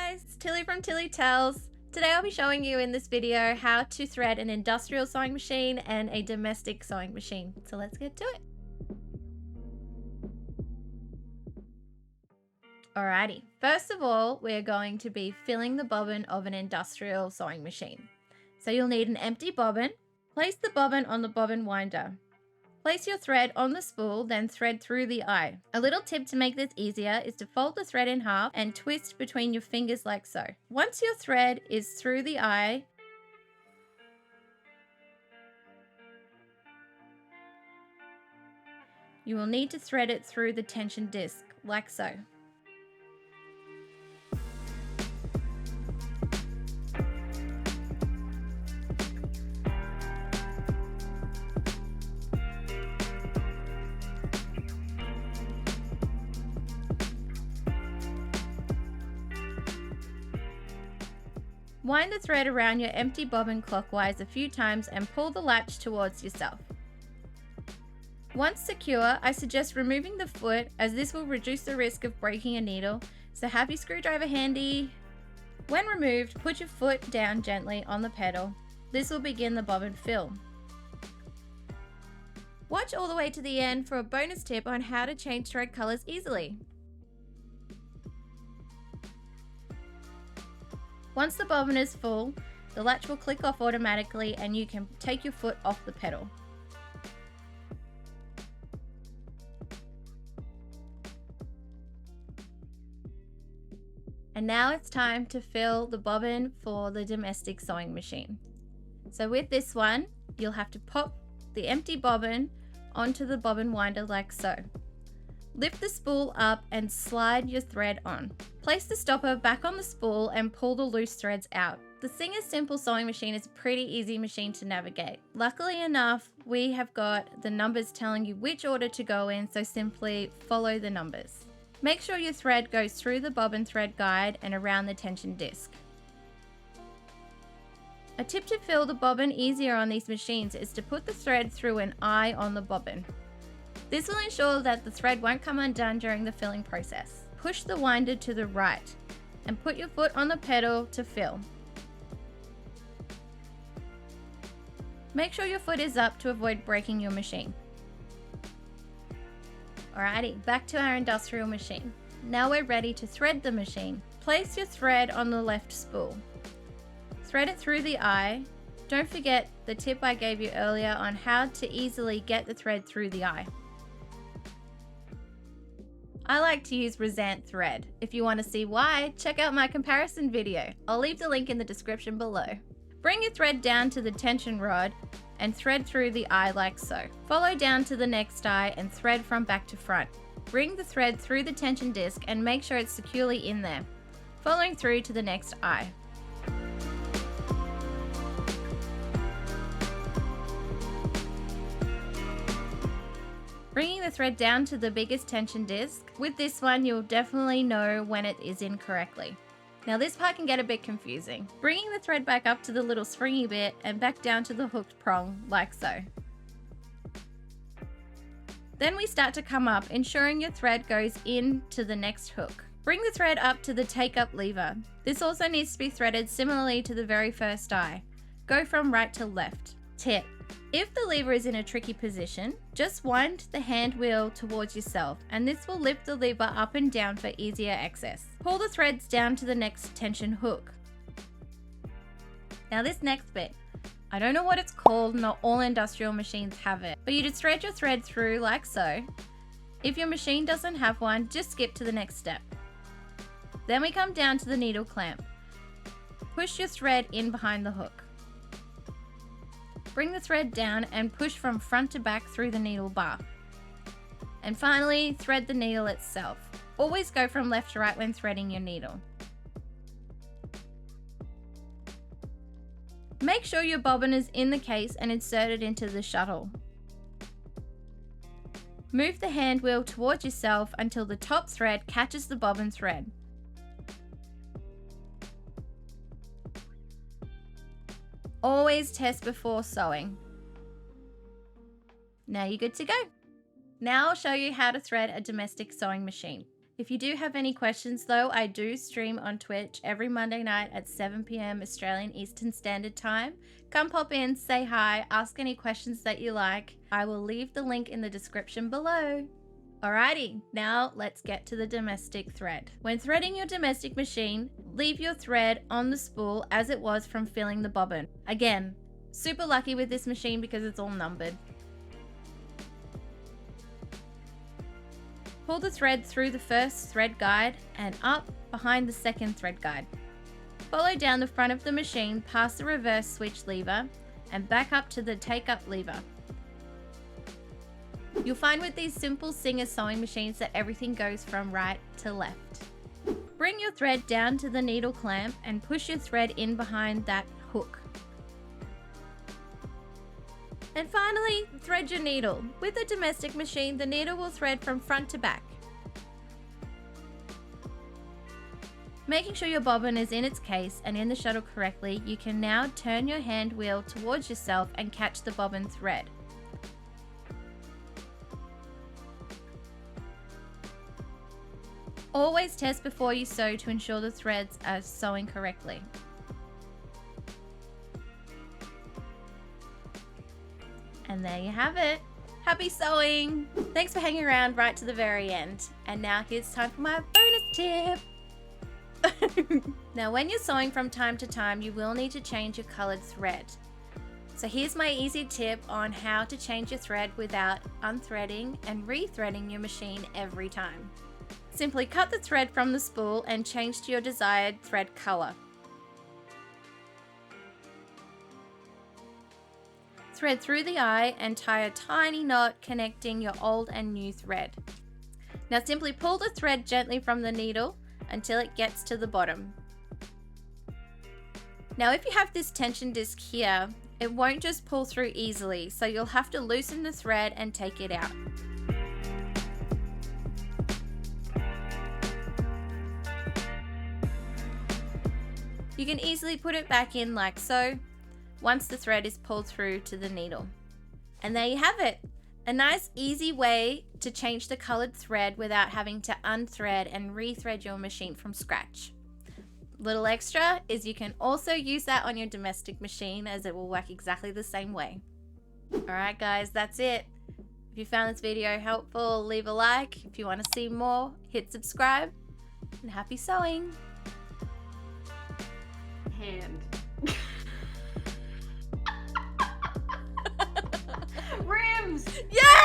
guys, it's Tilly from Tilly Tells. Today I'll be showing you in this video how to thread an industrial sewing machine and a domestic sewing machine. So let's get to it. Alrighty, first of all, we're going to be filling the bobbin of an industrial sewing machine. So you'll need an empty bobbin. Place the bobbin on the bobbin winder. Place your thread on the spool, then thread through the eye. A little tip to make this easier is to fold the thread in half and twist between your fingers like so. Once your thread is through the eye, you will need to thread it through the tension disc like so. Wind the thread around your empty bobbin clockwise a few times and pull the latch towards yourself. Once secure, I suggest removing the foot as this will reduce the risk of breaking a needle, so have your screwdriver handy. When removed, put your foot down gently on the pedal. This will begin the bobbin fill. Watch all the way to the end for a bonus tip on how to change thread colors easily. Once the bobbin is full, the latch will click off automatically and you can take your foot off the pedal. And now it's time to fill the bobbin for the domestic sewing machine. So with this one, you'll have to pop the empty bobbin onto the bobbin winder like so. Lift the spool up and slide your thread on. Place the stopper back on the spool and pull the loose threads out. The Singer Simple Sewing Machine is a pretty easy machine to navigate. Luckily enough, we have got the numbers telling you which order to go in, so simply follow the numbers. Make sure your thread goes through the bobbin thread guide and around the tension disc. A tip to fill the bobbin easier on these machines is to put the thread through an eye on the bobbin. This will ensure that the thread won't come undone during the filling process. Push the winder to the right and put your foot on the pedal to fill. Make sure your foot is up to avoid breaking your machine. Alrighty, back to our industrial machine. Now we're ready to thread the machine. Place your thread on the left spool. Thread it through the eye. Don't forget the tip I gave you earlier on how to easily get the thread through the eye. I like to use Rasant thread. If you want to see why, check out my comparison video. I'll leave the link in the description below. Bring your thread down to the tension rod and thread through the eye like so. Follow down to the next eye and thread from back to front. Bring the thread through the tension disc and make sure it's securely in there, following through to the next eye. Bringing the thread down to the biggest tension disc. With this one, you'll definitely know when it is in correctly. Now this part can get a bit confusing. Bringing the thread back up to the little springy bit and back down to the hooked prong, like so. Then we start to come up, ensuring your thread goes into the next hook. Bring the thread up to the take-up lever. This also needs to be threaded similarly to the very first eye. Go from right to left. Tip: if the lever is in a tricky position, just wind the hand wheel towards yourself and this will lift the lever up and down for easier access. Pull the threads down to the next tension hook. Now this next bit, I don't know what it's called, not all industrial machines have it, but you just thread your thread through like so. If your machine doesn't have one, just skip to the next step. Then we come down to the needle clamp. Push your thread in behind the hook. Bring the thread down and push from front to back through the needle bar. And finally, thread the needle itself. Always go from left to right when threading your needle. Make sure your bobbin is in the case and inserted into the shuttle. Move the hand wheel towards yourself until the top thread catches the bobbin thread. Always test before sewing. Now you're good to go. Now I'll show you how to thread a domestic sewing machine. If you do have any questions though, I do stream on Twitch every Monday night at 7 p.m. Australian Eastern Standard Time. Come pop in, say hi, ask any questions that you like. I will leave the link in the description below. Alrighty, now let's get to the domestic thread. When threading your domestic machine, leave your thread on the spool as it was from filling the bobbin. Again, super lucky with this machine because it's all numbered. Pull the thread through the first thread guide and up behind the second thread guide. Follow down the front of the machine past the reverse switch lever and back up to the take up lever. You'll find with these simple Singer sewing machines that everything goes from right to left. Bring your thread down to the needle clamp and push your thread in behind that hook. And finally, thread your needle. With a domestic machine, the needle will thread from front to back. Making sure your bobbin is in its case and in the shuttle correctly, you can now turn your hand wheel towards yourself and catch the bobbin thread. Always test before you sew to ensure the threads are sewing correctly. And there you have it. Happy sewing! Thanks for hanging around right to the very end. And now here's time for my bonus tip. Now when you're sewing from time to time, you will need to change your colored thread. So here's my easy tip on how to change your thread without unthreading and rethreading your machine every time. Simply cut the thread from the spool and change to your desired thread color. Thread through the eye and tie a tiny knot connecting your old and new thread. Now simply pull the thread gently from the needle until it gets to the bottom. Now if you have this tension disc here, it won't just pull through easily, so you'll have to loosen the thread and take it out. You can easily put it back in like so, once the thread is pulled through to the needle. And there you have it. A nice easy way to change the colored thread without having to unthread and rethread your machine from scratch. Little extra is you can also use that on your domestic machine as it will work exactly the same way. Alright guys, that's it. If you found this video helpful, leave a like. If you want to see more, hit subscribe. And happy sewing! Hand. Rims! Yeah!